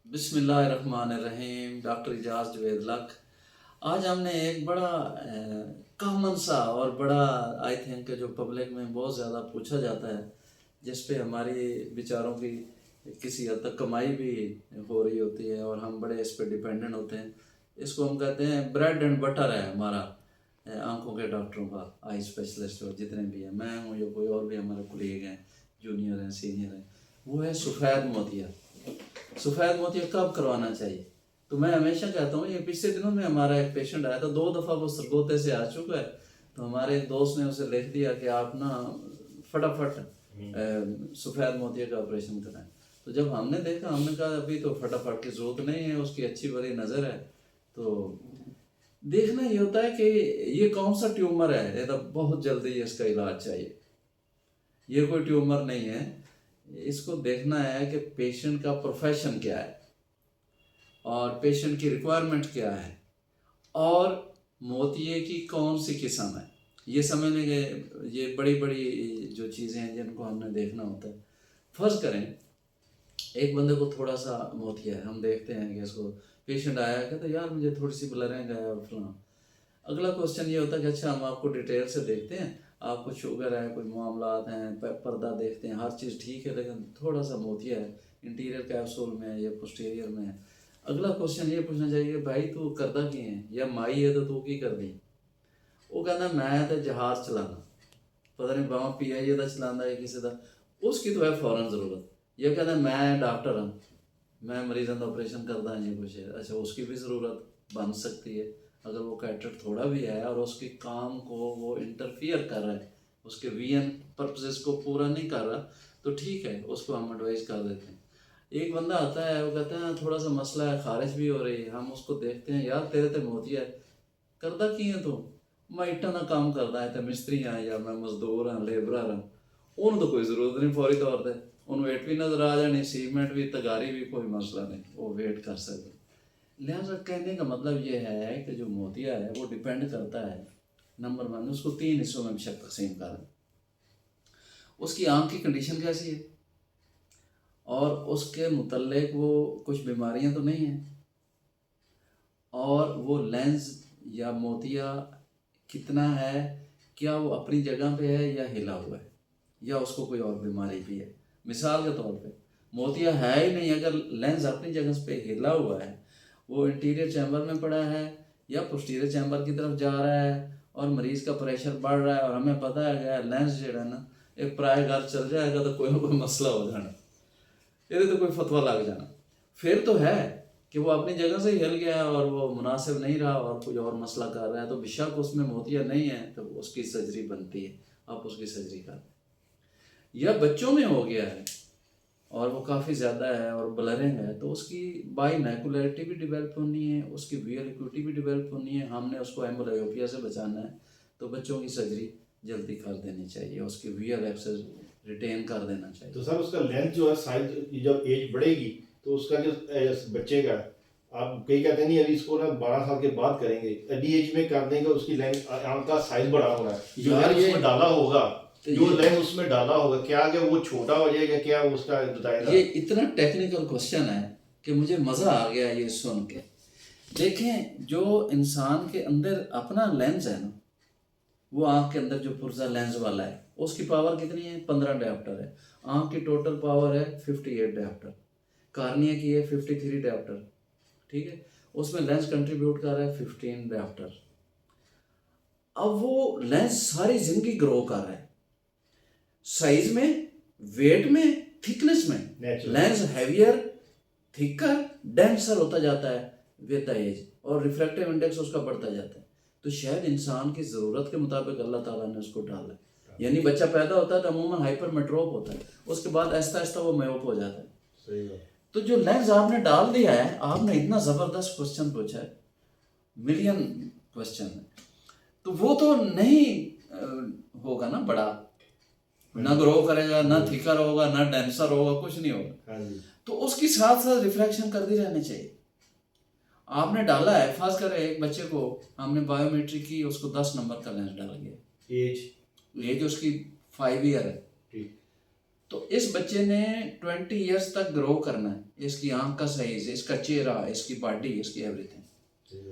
بسم اللہ الرحمن الرحیم. ڈاکٹر اجاز جوید لک. آج ہم نے ایک بڑا کامن سا اور بڑا آئی تھنک جو پبلک میں بہت زیادہ پوچھا جاتا ہے، جس پہ ہماری بیچاروں کی کسی حد تک کمائی بھی ہو رہی ہوتی ہے اور ہم بڑے اس پہ ڈیپینڈنٹ ہوتے ہیں. اس کو ہم کہتے ہیں بریڈ اینڈ بٹر ہے ہمارا آنکھوں کے ڈاکٹروں کا، آئی اسپیشلسٹ اور جتنے بھی ہیں، میں ہوں یا کوئی اور بھی ہمارے کولیگ ہیں، جونیئر ہیں، سینئر ہیں، وہ ہے سفید موتیا. سفید موتیا کب کروانا چاہیے؟ تو میں ہمیشہ کہتا ہوں، یہ پچھلے دنوں میں ہمارا ایک پیشنٹ آیا تھا، 2 دفعہ وہ سرگوتے سے آ چکا ہے. تو ہمارے ایک دوست نے اسے لکھ دیا کہ آپ نا فٹافٹ سفید موتیا کا آپریشن کرائیں. تو جب ہم نے دیکھا، ہم نے کہا ابھی تو فٹافٹ کی ضرورت نہیں ہے، اس کی اچھی بڑی نظر ہے. تو دیکھنا یہ ہوتا ہے کہ یہ کون سا ٹیومر ہے، یہ تو بہت جلدی اس کا علاج چاہیے. یہ کوئی ٹیومر نہیں ہے. اس کو دیکھنا ہے کہ پیشنٹ کا پروفیشن کیا ہے اور پیشنٹ کی ریکوائرمنٹ کیا ہے اور موتیے کی کون سی قسم ہے. یہ سمجھنے کے یہ بڑی بڑی جو چیزیں ہیں جن کو ہم نے دیکھنا ہوتا ہے. فرض کریں ایک بندے کو تھوڑا سا موتیا ہے، ہم دیکھتے ہیں کہ اس کو پیشنٹ آیا کہتا ہے یار مجھے تھوڑی سی بلرنگ ہے اور فلاں. اگلا کوشچن یہ ہوتا ہے کہ اچھا ہم آپ کو ڈیٹیل سے دیکھتے ہیں، آپ کو شوگر ہے، کوئی معاملات ہیں، پردہ دیکھتے ہیں، ہر چیز ٹھیک ہے، لیکن تھوڑا سا موتیا ہے، انٹیریئر کیپسول میں ہے یا پوسٹیریئر میں ہے. اگلا کوشچن یہ پوچھنا چاہیے کہ بھائی تو کردہ کی ہے یا مائی ہے تو کی کر دی. وہ کہنا میں تو جہاز چلانا، پتہ نہیں باواں پی آئی اے دا چلانا ہے کسی دا، اس کی تو ہے فوراً ضرورت. یہ کہنا میں ڈاکٹر ہوں، میں مریضوں کا آپریشن کرتا ہوں، یہ کچھ ہے. اچھا اس کی بھی ضرورت بن سکتی ہے اگر وہ کیٹرٹ تھوڑا بھی ہے اور اس کے کام کو وہ انٹرفیئر کر رہا ہے، اس کے وی این پرپسز کو پورا نہیں کر رہا، تو ٹھیک ہے، اس کو ہم ایڈوائز کر دیتے ہیں. ایک بندہ آتا ہے، وہ کہتا ہے تھوڑا سا مسئلہ ہے، خارش بھی ہو رہی ہے. ہم اس کو دیکھتے ہیں، یار تیرے تے موتیا ہے، کردہ کی ہے تو؟ میں اٹھا نہ کام کرتا ہے، تے مستری ہاں یا میں مزدور ہاں، لیبرر ہاں. انہوں تو کوئی ضرورت نہیں فوری طور پہ، انہوں ویٹ بھی نظر آ جانی، سیمنٹ بھی، تگاری بھی، کوئی مسئلہ نہیں، وہ ویٹ کر سکتے. لہٰذا کہنے کا مطلب یہ ہے کہ جو موتیا ہے وہ ڈیپینڈ کرتا ہے. نمبر 1 اس کو 3 حصوں میں بشک تقسیم کر دیں. اس کی آنکھ کی کنڈیشن کیسی ہے اور اس کے متعلق وہ کچھ بیماریاں تو نہیں ہیں، اور وہ لینز یا موتیا کتنا ہے، کیا وہ اپنی جگہ پہ ہے یا ہلا ہوا ہے یا اس کو کوئی اور بیماری بھی ہے. مثال کے طور پہ موتیا ہے ہی نہیں، اگر لینز اپنی جگہ پہ ہلا ہوا ہے، وہ انٹیریئر چیمبر میں پڑا ہے یا پوسٹیریئر چیمبر کی طرف جا رہا ہے اور مریض کا پریشر بڑھ رہا ہے اور ہمیں پتہ ہے کہ لینز جو ہے نا ایک پرائے گھر چل جائے گا تو کوئی نہ کوئی مسئلہ ہو جانا، یہ تو کوئی فتویٰ لگ جانا. پھر تو ہے کہ وہ اپنی جگہ سے ہی ہل گیا اور وہ مناسب نہیں رہا اور کوئی اور مسئلہ کر رہا ہے، تو بشک اس میں موتیا نہیں ہے تو اس کی سرجری بنتی ہے، آپ اس کی سرجری کر دیں. یا بچوں میں ہو گیا ہے اور وہ کافی زیادہ ہے اور بلرنگ ہے، تو اس کی بائی نیکولیرٹی بھی ڈیولپ ہونی ہے، اس کی ویئر ایکوٹی بھی ڈیولپ ہونی ہے. ہم نے اس کو ایمبلیوپیا سے بچانا ہے تو بچوں کی سرجری جلدی کر دینی چاہیے، اس کی ویئر ایکسس ریٹین کر دینا چاہیے. تو سر اس کا لینتھ جو ہے سائز جب ایج بڑھے گی تو اس کا جو بچے کا، آپ کئی کہتے ہیں نہیں ابھی اس کو نا 12 سال کے بعد کریں گے، ابھی ایج میں کر دیں گے، اس کی لینتھ آنکھ کا سائز بڑا ہو رہا ہے، جو لینس اس میں ڈالا ہوگا، جو لینس اس میں ڈالا ہوگا، کیا کہ وہ چھوٹا ہو جائے گا، کیا اس کا بتائے گا. یہ اتنا ٹیکنیکل کوشچن ہے کہ مجھے مزہ آ گیا یہ سن کے. دیکھیں جو انسان کے اندر اپنا لینز ہے نا، وہ آنکھ کے اندر جو پرزا لینز والا ہے اس کی پاور کتنی ہے؟ 15 ڈیاپٹر ہے. آنکھ کی ٹوٹل پاور ہے 58 ڈیاپٹر. کارنیا کی ہے 53 ڈیاپٹر. ٹھیک ہے، اس میں لینز کنٹریبیوٹ کر رہا ہے 15 ڈیاپٹر. اب وہ لینز ساری زندگی گرو کر رہا ہے، سائز میں، ویٹ میں، تھکنس میں. لینز ہیویئر، تھکر، ڈینسر ہوتا جاتا ہے ود دا ایج، اور ریفریکٹیو انڈیکس اس کا بڑھتا جاتا ہے. تو شاید انسان کی ضرورت کے مطابق اللہ تعالیٰ نے اس کو ڈالا ہے. یعنی بچہ پیدا ہوتا ہے تو عموماً ہائپر میٹروپ ہوتا ہے، اس کے بعد آہستہ آہستہ وہ میوپ ہو جاتا ہے. تو جو لینز آپ نے ڈال دیا ہے، آپ نے اتنا زبردست کوشچن پوچھا ہے، ملین کوشچن ہے، تو وہ تو نہیں ہوگا نا بڑا، نہ گرو کرے گا، نہ تھکر ہوگا، نہ ڈینسر ہوگا، کچھ نہیں ہوگا. تو اس کی ساتھ ساتھ ریفلیکشن کرتی رہنی چاہیے. آپ نے ڈالا ہے، فرض کرے ایک بچے کو ہم نے بایو میٹرک کی، اس کو 10 نمبر کا لینس ڈالا گیا، ایج اس کی 5 ایئر ہے، تو اس بچے نے 20 ایئرس تک گرو کرنا ہے، اس کی آنکھ کا سائز، اس کا چہرہ، اس کی باڈی، اس کی ایوری تھنگ.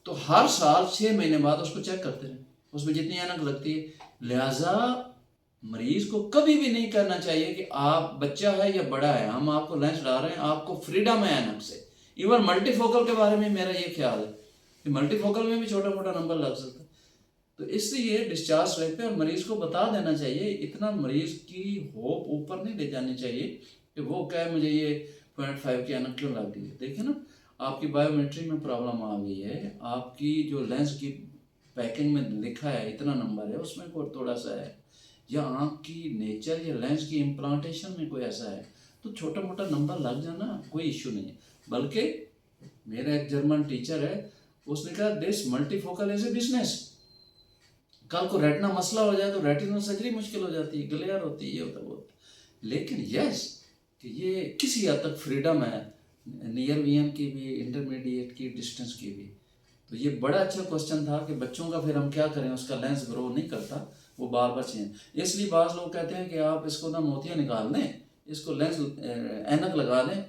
تو ہر سال 6 مہینے بعد اس کو چیک کرتے رہیں، اس میں جتنی اینک لگتی ہے. لہٰذا مریض کو کبھی بھی نہیں کرنا چاہیے کہ آپ بچہ ہے یا بڑا ہے، ہم آپ کو لینس ڈال رہے ہیں، آپ کو فریڈم ہے اینک سے. ایون ملٹی فوکل کے بارے میں میرا یہ خیال ہے کہ ملٹی فوکل میں بھی چھوٹا موٹا نمبر لگ سکتا ہے. تو اس لیے ڈسچارج رہتے اور مریض کو بتا دینا چاہیے. اتنا مریض کی ہوپ اوپر نہیں لے جانی چاہیے کہ وہ کہے مجھے یہ 0.5 کی اینک کیوں لگ گئی ہے. دیکھیں نا، آپ کی بایو میٹری میں پرابلم آ گئی ہے، آپ کی جو لینس کی پیکنگ میں لکھا ہے اتنا نمبر ہے، اس میں کوئی تھوڑا سا ہے، یا آنکھ کی نیچر یا لینس کی امپلانٹیشن میں کوئی ایسا ہے، تو چھوٹا موٹا نمبر لگ جانا کوئی ایشو نہیں ہے. بلکہ میرا ایک جرمن ٹیچر ہے، اس نے کہا this multi focal as a business. کل کو ریٹنا مسئلہ ہو جائے تو ریٹینل سرجری مشکل ہو جاتی ہے، گلیئر ہوتی ہے، یہ ہوتا ہے وہ. لیکن یس کہ یہ کسی حد تک فریڈم ہے، نیئر ویژن کی بھی، انٹرمیڈیٹ کی، ڈسٹنس کی بھی. تو یہ بڑا اچھا کوسچن تھا کہ بچوں کا پھر ہم کیا کریں، اس کا لینس گرو نہیں کرتا، وہ بار بار چینج. اس لیے بعض لوگ کہتے ہیں کہ آپ اس کو نہ موتیاں نکال دیں، اس کو لینس اینک لگا دیں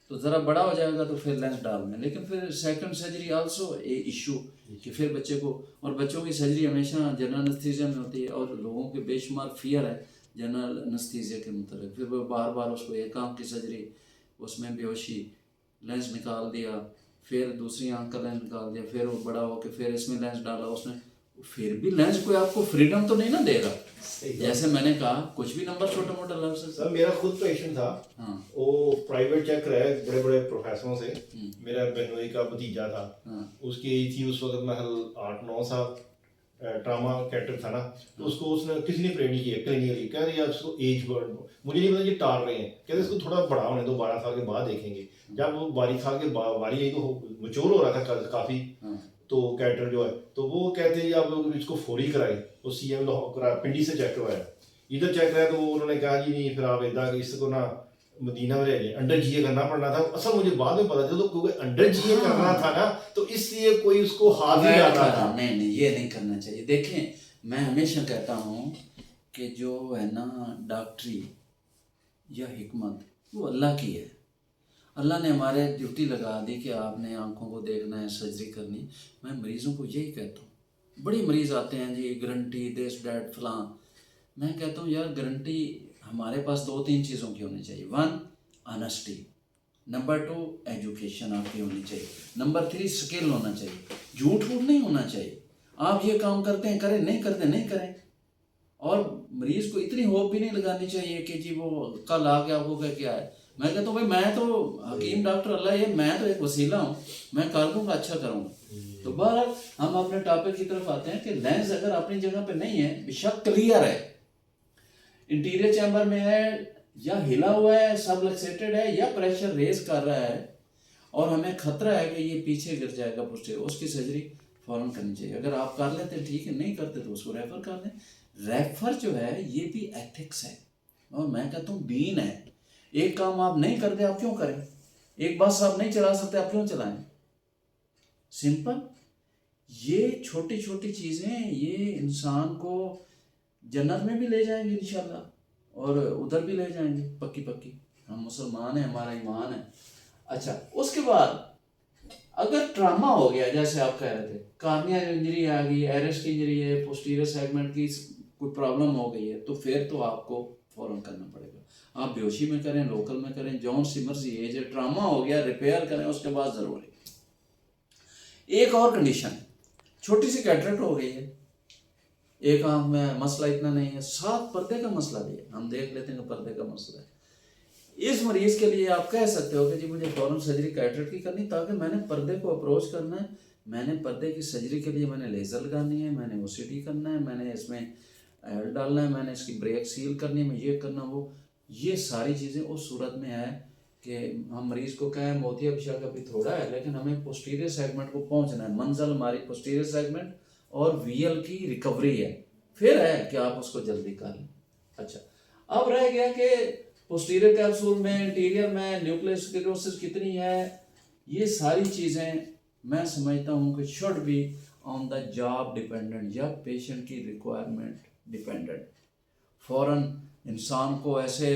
تو ذرا بڑا ہو جائے گا تو پھر لینس ڈال دیں. لیکن پھر second surgery also a issue کہ پھر بچے کو، اور بچوں کی سرجری ہمیشہ جنرل انستھیزیا میں ہوتی ہے، اور لوگوں کے بے شمار فیئر ہے جنرل انستھیزیا کے متعلق. پھر وہ بار بار اس کو ایک آنکھ کی سرجری، اس میں بے ہوشی، لینس نکال دیا، پھر دوسری آنکھ کا لینس نکال دیا، پھر وہ بڑا ہو کے پھر اس میں لینس ڈالا، اس میں پھر بھی لینس کوئی آپ کو فریڈم تو نہیں نا دے گا. جیسے میں نے کہا کچھ بھی نمبر چھوٹا موٹا لگ سکتا. سر میرا خود پیشنٹ تھا، وہ پرائیویٹ چیک رہا ہے بڑے بڑے پروفیسروں سے. میرا بہنوئی کا بھتیجا تھا، اس کی ایج تھی اس وقت محل 8-9 سال، ٹراما کیٹر تھا نا. تو اس کو اس نے کسی نے پریڈی کیا کلینکلی، کہہ رہے ہیں اس کو ایج بڑھ، مجھے نہیں پتا یہ ٹال رہے ہیں، کہتے اس کو تھوڑا بڑا ہونے دو، 12 سال کے بعد دیکھیں گے. جب وہ 12 سال کے باری آئی تو میچور ہو رہا تھا کافی، تو کیٹر جو ہے، تو وہ کہتے ہیں اب اس کو فوری کرائی. وہ سی ایم پنڈی سے چیک کروایا، ادھر چیک کرایا تو انہوں نے کہا جی نہیں پھر آپ ادا کہ اس کو نا مدینہ میں رہ جائیں، انڈر جی اے کرنا پڑنا تھا. اصل مجھے بعد میں پتا چلا کیونکہ انڈر جی اے کرنا تھا نا، تو اس لیے کوئی اس کو ہاتھ نہیں ڈالتا تھا. نہیں یہ نہیں کرنا چاہیے. دیکھیں میں ہمیشہ کہتا ہوں کہ جو ہے نا ڈاکٹری یا حکمت وہ اللہ کی ہے. اللہ نے ہمارے ڈیوٹی لگا دی کہ آپ نے آنکھوں کو دیکھنا ہے، سرجری کرنی. میں مریضوں کو یہی کہتا ہوں. بڑی مریض آتے ہیں جی گارنٹی دس ڈیٹ فلاں. میں کہتا ہوں یار گارنٹی ہمارے پاس 2-3 چیزوں کی ہونی چاہیے. 1 آنیسٹی، نمبر 2 ایجوکیشن آپ کی ہونی چاہیے، نمبر 3 اسکل ہونا چاہیے. جھوٹ نہیں ہونا چاہیے. آپ یہ کام کرتے ہیں کریں، نہیں کرتے نہیں کریں. اور مریض کو اتنی ہوپ بھی نہیں لگانی چاہیے کہ جی وہ کل آ کے آپ کو کیا ہے. میں کہتا ہوں بھائی میں تو حکیم ڈاکٹر اللہ ہے، میں تو ایک وسیلہ ہوں، میں کر دوں گا، اچھا کروں گا. تو بہرحال ہم اپنے ٹاپک کی طرف آتے ہیں کہ لینس اگر اپنی جگہ پہ نہیں ہے، بے شک کلیئر ہے، انٹیریئر چیمبر میں ہے، یا ہلا ہوا ہے، سب لکسیٹڈ ہے، یا پریشر ریز کر رہا ہے، اور ہمیں خطرہ ہے کہ یہ پیچھے گر جائے گا پوسٹیریئر، اس کی سرجری فوراً کرنی چاہیے. اگر آپ کر لیتے ہیں ٹھیک ہے، نہیں کرتے تو اس کو ریفر کر دیں. ریفر جو ہے یہ بھی ایتھکس ہے، اور میں کہتا ہوں دین ہے. ایک کام آپ نہیں کرتے آپ کیوں کریں؟ ایک بس آپ نہیں چلا سکتے آپ کیوں چلائیں؟ سمپل. یہ چھوٹی چھوٹی چیزیں یہ انسان کو جنت میں بھی لے جائیں گے انشاءاللہ، اور ادھر بھی لے جائیں گے پکی پکی. ہم مسلمان ہیں، ہمارا ایمان ہے. اچھا اس کے بعد اگر ٹراما ہو گیا جیسے آپ کہہ رہے تھے، کارنیال انجری آ گئی، ایرس کی انجری ہے، پوسٹیریئر سیگمنٹ کی کوئی پرابلم ہو گئی ہے، تو پھر تو آپ کو فوراً کرنا پڑے گا. آپ بیہوشی میں کریں، لوکل میں کریں، جون سی مرضی ایج ہے، ٹراما ہو گیا ریپیئر کریں، اس کے بعد ضروری. ایک اور کنڈیشن، چھوٹی سی کیٹریکٹ ہو گئی ہے، ایک آنکھ میں مسئلہ اتنا نہیں ہے، 7 پردے کا مسئلہ بھی ہے، ہم دیکھ لیتے ہیں کہ پردے کا مسئلہ ہے. اس مریض کے لیے آپ کہہ سکتے ہو کہ جی مجھے فوراً سرجری کیٹریکٹ کی کرنی، تاکہ میں نے پردے کو اپروچ کرنا ہے، میں نے پردے کی سرجری کے لیے میں نے لیزر لگانی ہے، میں نے OCT کرنا ہے، میں نے اس میں ایل ڈالنا ہے، میں نے اس کی بریک سیل کرنی ہے، میں یہ کرنا وہ. یہ ساری چیزیں اس صورت میں ہے کہ ہم مریض کو کہیں موتیا بشا کا بھی تھوڑا ہے، لیکن ہمیں پوسٹیریئر سیگمنٹ کو پہنچنا ہے. منزل ہماری پوسٹیریئر سیگمنٹ اور VL کی ریکوری ہے، پھر ہے کہ آپ اس کو جلدی کر لیں. اچھا اب رہ گیا کہ پوسٹیریئر کیپسول میں، انٹیریئر میں نیوکلیس اسکلیروسس کتنی ہے. یہ ساری چیزیں میں سمجھتا ہوں کہ should be on the job dependent یا پیشنٹ کی ریکوائرمنٹ ڈیپینڈنٹ. فوراً انسان کو ایسے